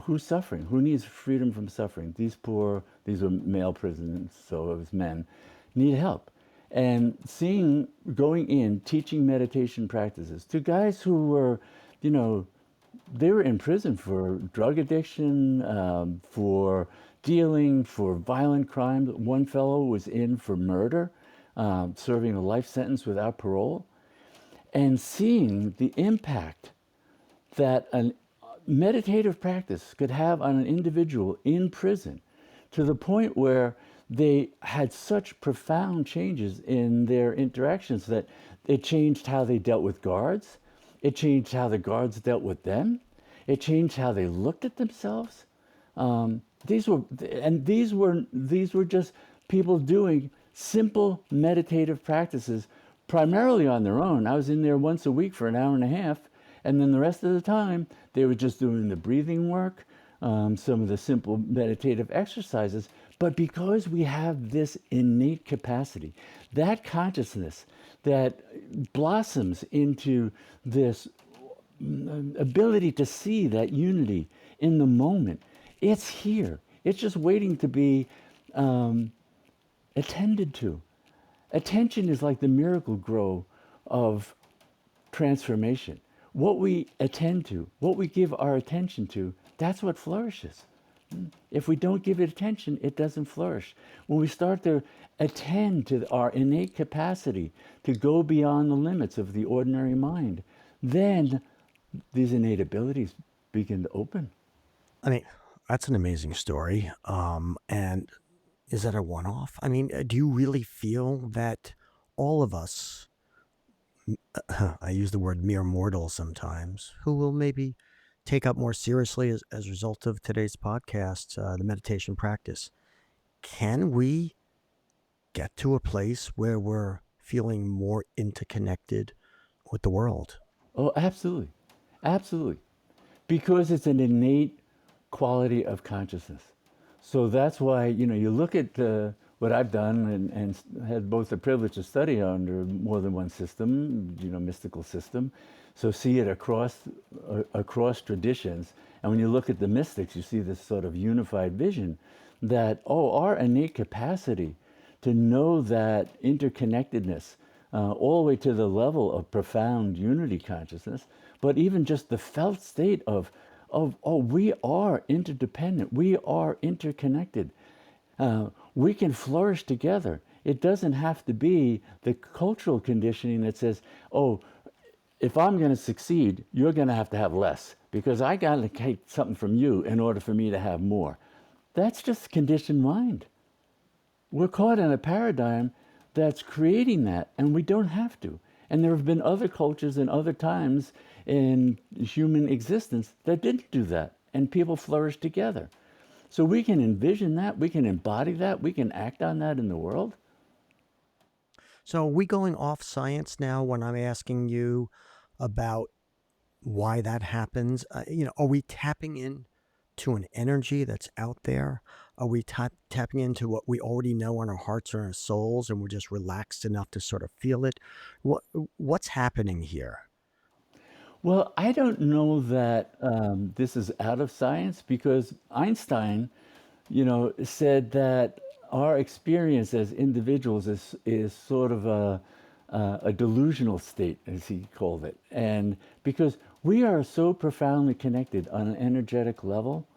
who's suffering? Who needs freedom from suffering? These poor, these were male prisoners, so it was men, need help. And seeing, going in, teaching meditation practices to guys who were, you know, they were in prison for drug addiction, for dealing, for violent crimes. One fellow was in for murder, serving a life sentence without parole. And seeing the impact that a meditative practice could have on an individual in prison to the point where they had such profound changes in their interactions that it changed how they dealt with guards, it changed how the guards dealt with them, it changed how they looked at themselves. These were these were just people doing simple meditative practices primarily on their own. I was in there once a week for an hour and a half, and then the rest of the time they were just doing the breathing work, some of the simple meditative exercises. But because we have this innate capacity, that consciousness that blossoms into this ability to see that unity in the moment, it's here. It's just waiting to be attended to. Attention is like the miracle grow of transformation. What we attend to, what we give our attention to, that's what flourishes. If we don't give it attention, it doesn't flourish. When we start to attend to our innate capacity to go beyond the limits of the ordinary mind, then these innate abilities begin to open. I mean, that's an amazing story. And is that a one off? I mean, do you really feel that all of us, I use the word mere mortals sometimes, who will maybe take up more seriously as a result of today's podcast, the meditation practice, can we get to a place where we're feeling more interconnected with the world? Oh, absolutely. Absolutely. Because it's an innate quality of consciousness. So that's why, you look at what I've done and had both the privilege to study under more than one system, mystical system. So see it across traditions. And when you look at the mystics, you see this sort of unified vision that, our innate capacity to know that interconnectedness all the way to the level of profound unity consciousness, but even just the felt state of we are interdependent, we are interconnected, we can flourish together. It doesn't have to be the cultural conditioning that says, oh, if I'm going to succeed, you're going to have less because I got to take something from you in order for me to have more. That's just conditioned mind. We're caught in a paradigm that's creating that, and we don't have to. And there have been other cultures and other times in human existence that didn't do that, and people flourished together. So we can envision that, we can embody that, we can act on that in the world. So, are we going off science now when I'm asking you about why that happens? Are we tapping in to an energy that's out there? Are we tapping into what we already know in our hearts or in our souls, and we're just relaxed enough to sort of feel it? What what's happening here? Well, I don't know that this is out of science because Einstein, said that our experience as individuals is sort of a delusional state, as he called it. And because we are so profoundly connected on an energetic level,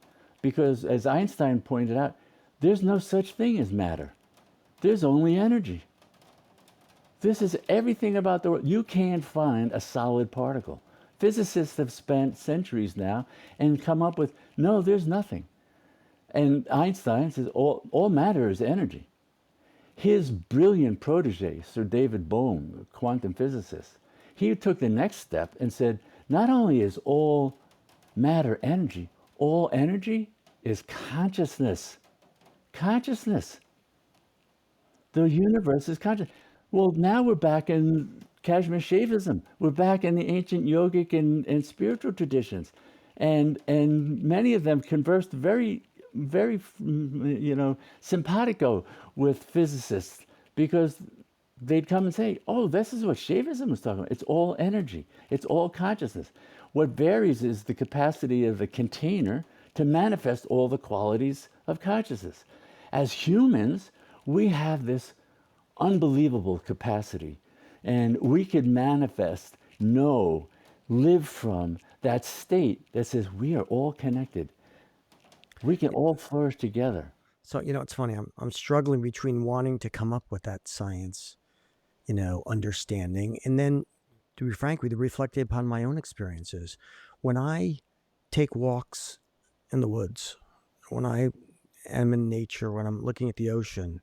because as Einstein pointed out, there's no such thing as matter, there's only energy. This is everything about the world. You can't find a solid particle. Physicists have spent centuries now and come up with no, there's nothing. And Einstein says all matter is energy. His brilliant protege, Sir David Bohm, a quantum physicist, he took the next step and said, not only is all matter energy, all energy is consciousness. Consciousness. The universe is conscious. Well, now we're back in Kashmir Shaivism. We're back in the ancient yogic and spiritual traditions. And many of them conversed very, simpatico with physicists because they'd come and say, oh, this is what Shaivism was talking about. It's all energy, it's all consciousness. What varies is the capacity of the container to manifest all the qualities of consciousness. As humans, we have this unbelievable capacity, and we could manifest, know, live from that state that says we are all connected. We can all flourish together. So, it's funny. I'm struggling between wanting to come up with that science, understanding, and then, to be frank with you, reflecting upon my own experiences. When I take walks in the woods, when I am in nature, when I'm looking at the ocean,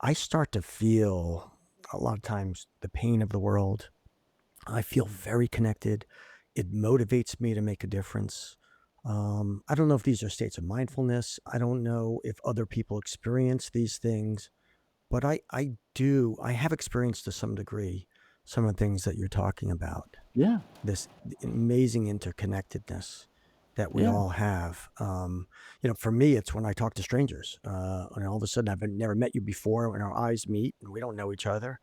I start to feel a lot of times the pain of the world. I feel very connected. It motivates me to make a difference. I don't know if these are states of mindfulness. I don't know if other people experience these things, but I do. I have experienced to some degree some of the things that you're talking about. Yeah, This amazing interconnectedness that we yeah, all have. For me, it's when I talk to strangers, and all of a sudden I've never met you before, and our eyes meet, and we don't know each other,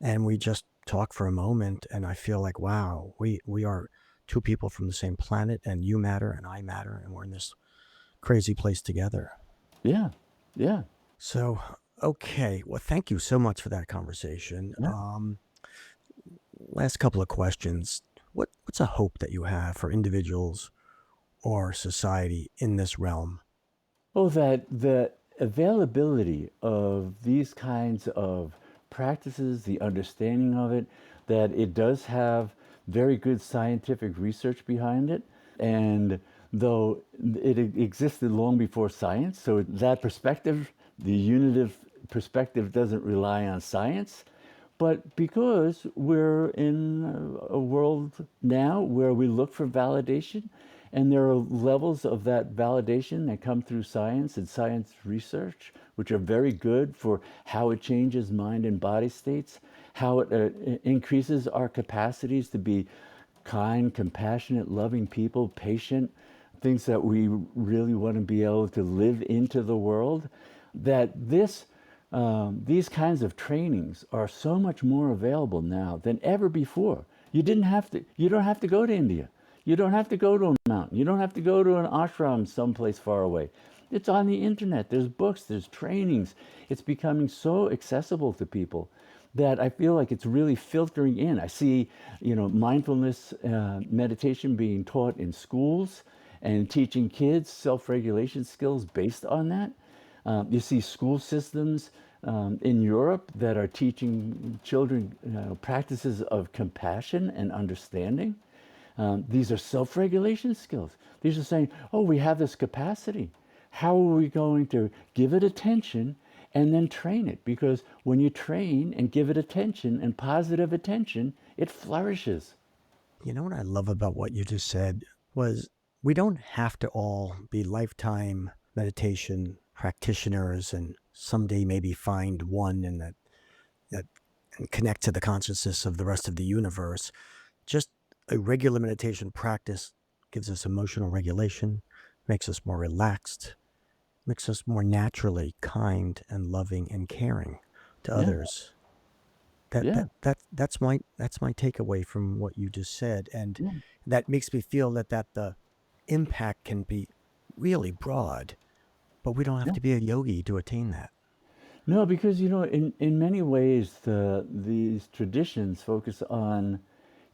and we just talk for a moment, and I feel like, wow, we are two people from the same planet, and you matter, and I matter, and we're in this crazy place together. yeah, yeah, So, okay, well, thank you so much for that conversation. yeah. Last couple of questions. What's a hope that you have for individuals or society in this realm? Oh, that the availability of these kinds of practices, the understanding of it, that it does have very good scientific research behind it. And though it existed long before science, so that perspective, the unitive perspective, doesn't rely on science. But because we're in a world now where we look for validation, and there are levels of that validation that come through science and science research, which are very good for how it changes mind and body states, how it increases our capacities to be kind, compassionate, loving people, patient, things that we really want to be able to live into the world, that these kinds of trainings are so much more available now than ever before. You don't have to go to India. You don't have to go to a mountain. You don't have to go to an ashram someplace far away. It's on the internet. There's books, there's trainings. It's becoming so accessible to people that I feel like it's really filtering in. I see, mindfulness meditation being taught in schools and teaching kids self-regulation skills based on that. You see school systems in Europe that are teaching children practices of compassion and understanding. These are self-regulation skills. These are saying, oh, we have this capacity. How are we going to give it attention and then train it? Because when you train and give it attention and positive attention, it flourishes. You know what I love about what you just said was we don't have to all be lifetime meditation practitioners and someday maybe find one and that and connect to the consciousness of the rest of the universe. Just a regular meditation practice gives us emotional regulation, makes us more relaxed, makes us more naturally kind and loving and caring to Yeah, others. That yeah, that that that's my takeaway from what you just said, and yeah, that makes me feel that the impact can be really broad, but we don't have yeah. to be a yogi to attain that. No, because in many ways, these traditions focus on,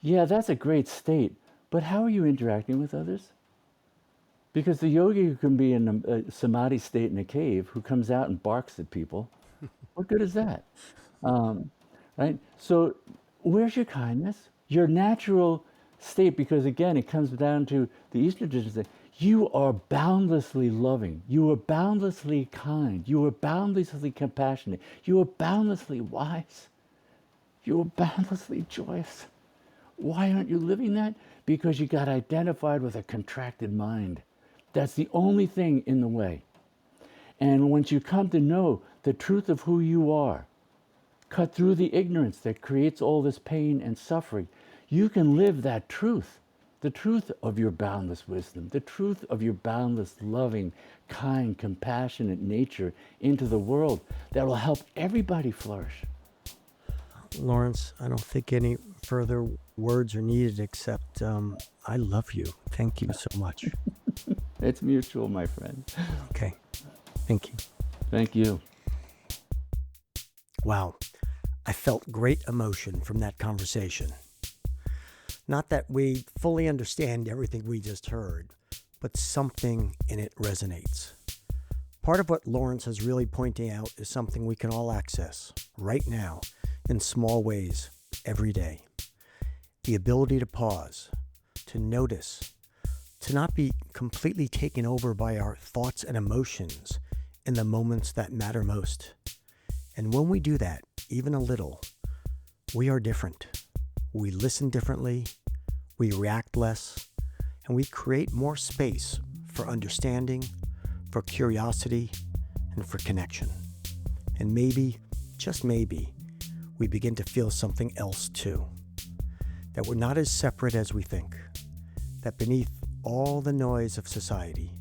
yeah, that's a great state, but how are you interacting with others? Because the yogi who can be in a samadhi state in a cave who comes out and barks at people, what good is that? Um, right? So, where's your kindness? Your natural state, because again, it comes down to the Eastern tradition that you are boundlessly loving, you are boundlessly kind, you are boundlessly compassionate, you are boundlessly wise, you are boundlessly joyous. Why aren't you living that? Because you got identified with a contracted mind. That's the only thing in the way. And once you come to know the truth of who you are, cut through the ignorance that creates all this pain and suffering, you can live that truth, the truth of your boundless wisdom, the truth of your boundless, loving, kind, compassionate nature into the world that will help everybody flourish. Lawrence, I don't think any further words are needed except I love you. Thank you so much. It's mutual, my friend. Okay, thank you. Thank you. Wow, I felt great emotion from that conversation. Not that we fully understand everything we just heard, but something in it resonates. Part of what Lawrence is really pointing out is something we can all access right now in small ways every day. The ability to pause, to notice, to not be completely taken over by our thoughts and emotions in the moments that matter most. And when we do that, even a little, we are different. We listen differently, we react less, and we create more space for understanding, for curiosity, and for connection. And maybe, just maybe, we begin to feel something else too. That we're not as separate as we think. That beneath all the noise of society,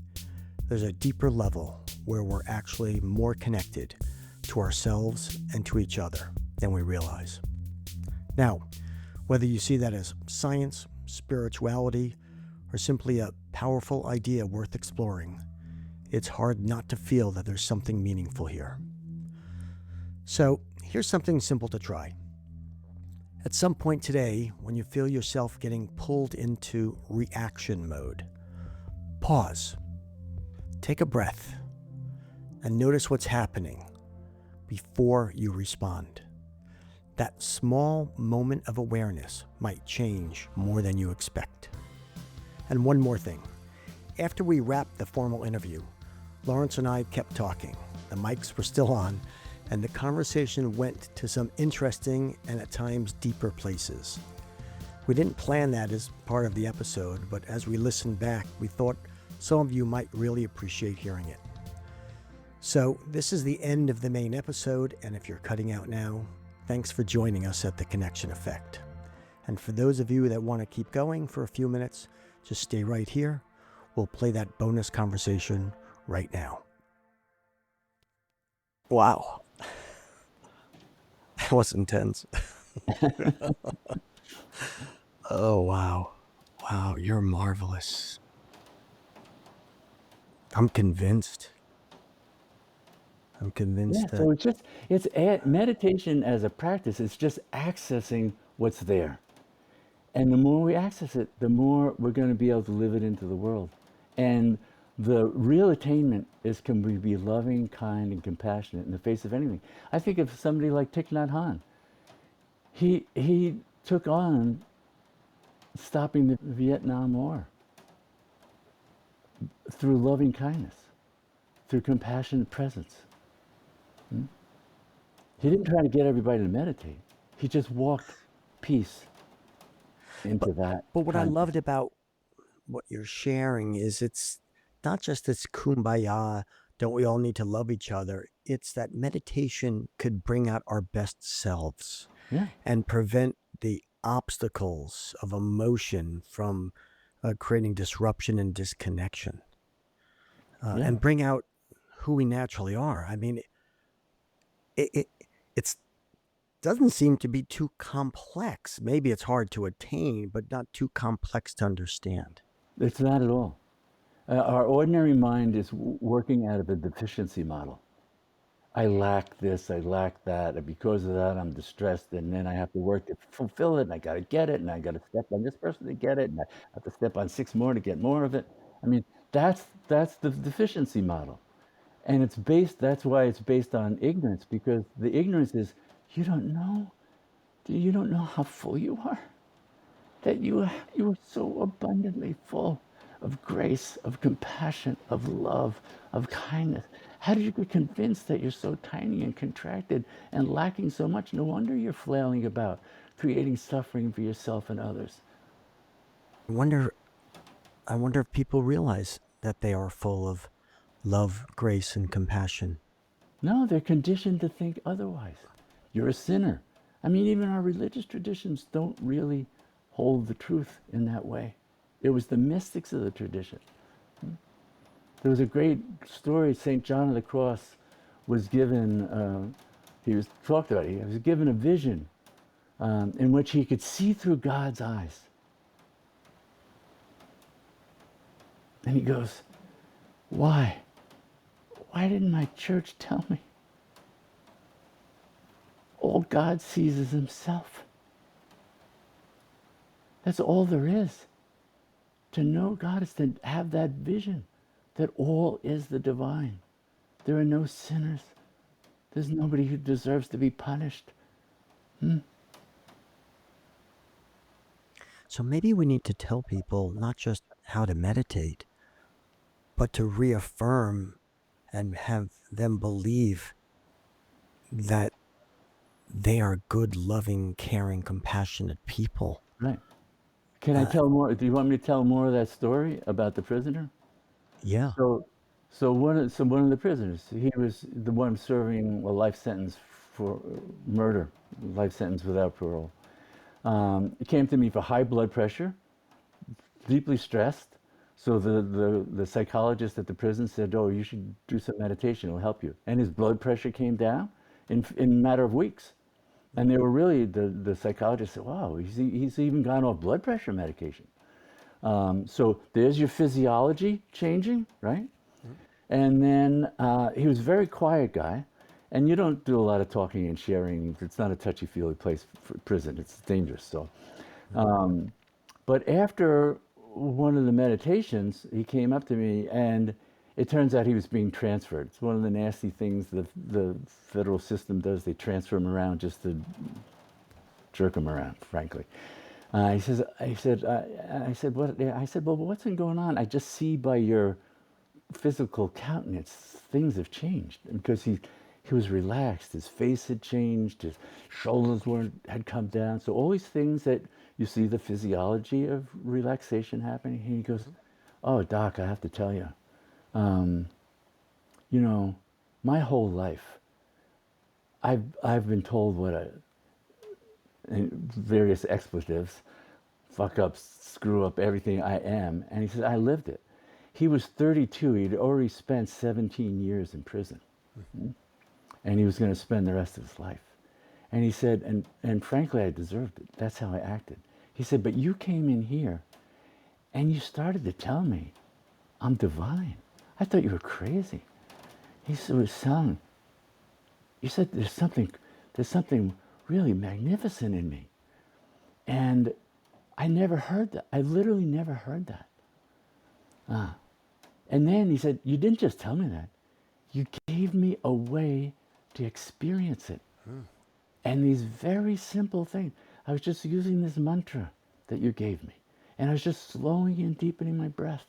there's a deeper level where we're actually more connected to ourselves and to each other than we realize. Now, whether you see that as science, spirituality, or simply a powerful idea worth exploring, it's hard not to feel that there's something meaningful here. So, here's something simple to try. At some point today, when you feel yourself getting pulled into reaction mode, pause, take a breath, and notice what's happening before you respond. That small moment of awareness might change more than you expect. And one more thing. After we wrapped the formal interview, Lawrence and I kept talking. The mics were still on, and the conversation went to some interesting and at times deeper places. We didn't plan that as part of the episode, but as we listened back, we thought some of you might really appreciate hearing it. So this is the end of the main episode, and if you're cutting out now, thanks for joining us at The Connection Effect. And for those of you that want to keep going for a few minutes, just stay right here. We'll play that bonus conversation right now. Wow. That was intense. Oh, wow. Wow, you're marvelous. I'm convinced. Yeah, that so meditation as a practice. It's just accessing what's there. And the more we access it, the more we're going to be able to live it into the world. And the real attainment is, can we be loving, kind, and compassionate in the face of anything? I think of somebody like Thich Nhat Hanh. He took on stopping the Vietnam War through loving kindness, through compassionate presence. He didn't try to get everybody to meditate. He just walked peace into that But what I context. loved about what you're sharing is it's not just this kumbaya, don't we all need to love each other? It's that meditation could bring out our best selves Yeah, and prevent the obstacles of emotion from creating disruption and disconnection, yeah. and bring out who we naturally are. I mean, it it's doesn't seem to be too complex. Maybe it's hard to attain, but not too complex to understand. It's not at all. Our ordinary mind is working out of a deficiency model. I lack this, I lack that, and because of that, I'm distressed, and then I have to work to fulfill it, and I got to get it, and I got to step on this person to get it, and I have to step on six more to get more of it. I mean, that's the deficiency model, and it's based. That's why it's based on ignorance, because the ignorance is you don't know. You don't know how full you are. That you are so abundantly full of grace, of compassion, of love, of kindness. How did you get convinced that you're so tiny and contracted and lacking so much? No wonder you're flailing about, creating suffering for yourself and others. I wonder I wonder if people realize that they are full of love, grace, and compassion. No, they're conditioned to think otherwise. You're a sinner. I mean, even our religious traditions don't really hold the truth in that way. It was the mystics of the tradition. There was a great story. St. John of the Cross was given, he was talked about, he was given a vision in which he could see through God's eyes. And he goes, why? Why didn't my church tell me? All God sees is himself. That's all there is. To know God is to have that vision that all is the divine. There are no sinners. There's nobody who deserves to be punished. So maybe we need to tell people not just how to meditate, but to reaffirm and have them believe that they are good, loving, caring, compassionate people. Right. Can I Uh, tell more? Do you want me to tell more of that story about the prisoner? yeah. So, one of the prisoners, he was the one serving a life sentence for murder, life sentence without parole. He came to me for high blood pressure, deeply stressed. So the psychologist at the prison said, "Oh, you should do some meditation. It'll help you." And his blood pressure came down in a matter of weeks. And they were really the psychologist said, "Wow, he's even gone off blood pressure medication." So there's your physiology changing, right? And then he was a very quiet guy. And you don't do a lot of talking and sharing. It's not a touchy-feely place for prison. It's dangerous. So, but after one of the meditations, he came up to me, and it turns out he was being transferred. It's one of the nasty things the federal system does. They transfer him around just to jerk him around, frankly. I said, what? I said, well, what's been going on? I just see by your physical countenance, things have changed. Because he was relaxed, his face had changed, his shoulders had come down. So all these things that you see the physiology of relaxation happening. And he goes, oh, Doc, I have to tell you, you know, my whole life, I've been told what and various expletives, fuck up, screw up everything I am. And he says, I lived it. He was 32. He'd already spent 17 years in prison. And he was going to spend the rest of his life. And he said, and frankly, I deserved it. That's how I acted. He said, but you came in here and you started to tell me I'm divine. I thought you were crazy. He said, son, you said there's something really magnificent in me. And I never heard that. I literally never heard that. And then he said, you didn't just tell me that. You gave me a way to experience it. And these very simple things. I was just using this mantra that you gave me. And I was just slowing and deepening my breath.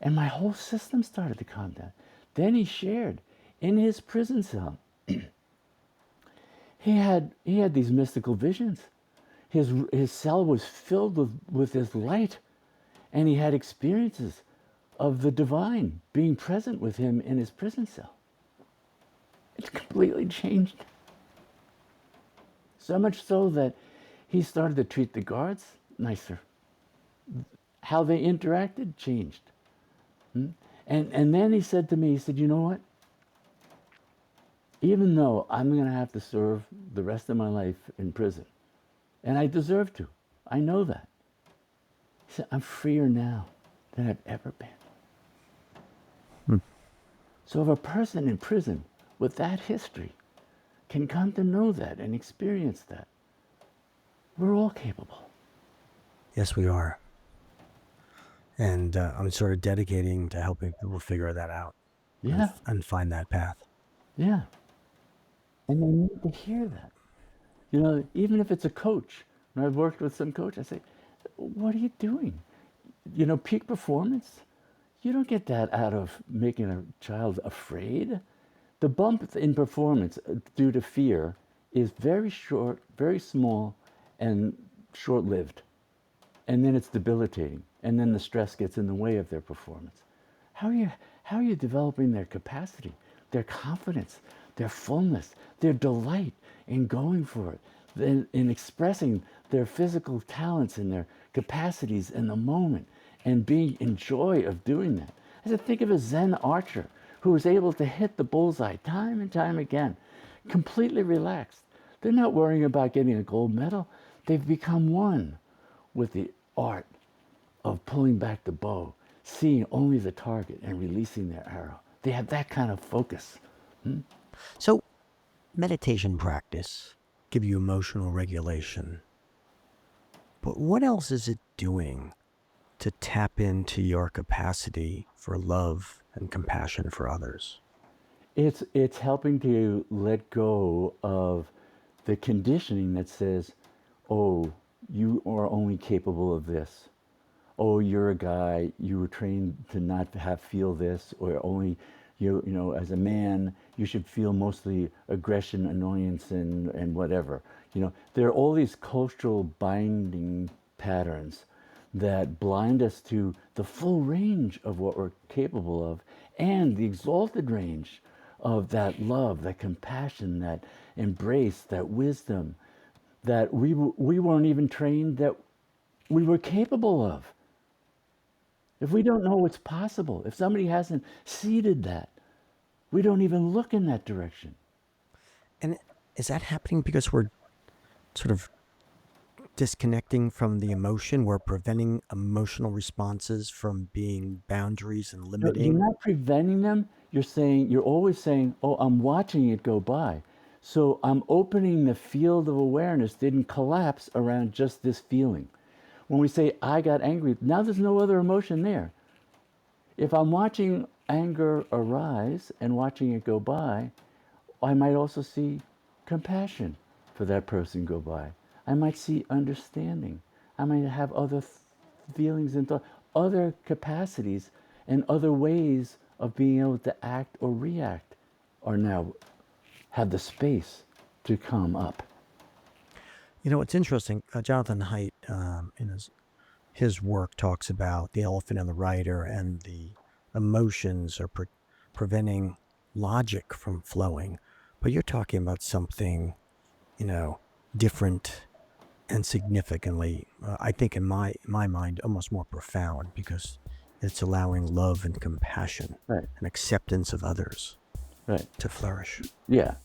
And my whole system started to calm down. Then he shared in his prison cell. He had these mystical visions. His cell was filled with this light, and he had experiences of the divine being present with him in his prison cell. It's completely changed. So much so that he started to treat the guards nicer. How they interacted changed. And then he said to me, he said, you know what? Even though I'm going to have to serve the rest of my life in prison, and I deserve to, I know that. He said, I'm freer now than I've ever been. So if a person in prison with that history can come to know that and experience that, we're all capable. Yes, we are. And I'm sort of dedicating to helping people figure that out. Yeah. And find that path. Yeah. And they need to hear that. You know, even if it's a coach, and I've worked with some coach, I say, what are you doing? You know, peak performance, you don't get that out of making a child afraid. The bump in performance due to fear is very short, very small, and short-lived. And then it's debilitating. And then the stress gets in the way of their performance. How are you developing their capacity, their confidence, their fullness, their delight in going for it, in expressing their physical talents and their capacities in the moment and being in joy of doing that? I said, think of a Zen archer who is able to hit the bullseye time and time again, completely relaxed. They're not worrying about getting a gold medal. They've become one with the art of pulling back the bow, seeing only the target and releasing their arrow. They have that kind of focus. So, meditation practice give you emotional regulation. But what else is it doing to tap into your capacity for love and compassion for others? It's helping to let go of the conditioning that says, oh, you are only capable of this. Oh, you're a guy, you were trained to not have feel this, or only you know, as a man, you should feel mostly aggression, annoyance, and whatever. You know, there are all these cultural binding patterns that blind us to the full range of what we're capable of and the exalted range of that love, that compassion, that embrace, that wisdom that we weren't even trained that we were capable of. If we don't know what's possible, if somebody hasn't seeded that, we don't even look in that direction. And is that happening because we're sort of disconnecting from the emotion? We're preventing emotional responses from being boundaries and You're limiting? not preventing them, you're always saying, oh, I'm watching it go by. So I'm opening the field of awareness didn't collapse around just this feeling. When we say, I got angry, now there's no other emotion there. If I'm watching anger arise and watching it go by, I might also see compassion for that person go by. I might see understanding. I might have other feelings and thoughts, other capacities and other ways of being able to act or react are now have the space to come up. It's interesting. Jonathan Haidt, in his work, talks about the elephant and the rider, and the emotions are preventing logic from flowing. But you're talking about something, different and significantly, I think in my mind, almost more profound, because it's allowing love and compassion Right, and acceptance of others right. to flourish. Yeah.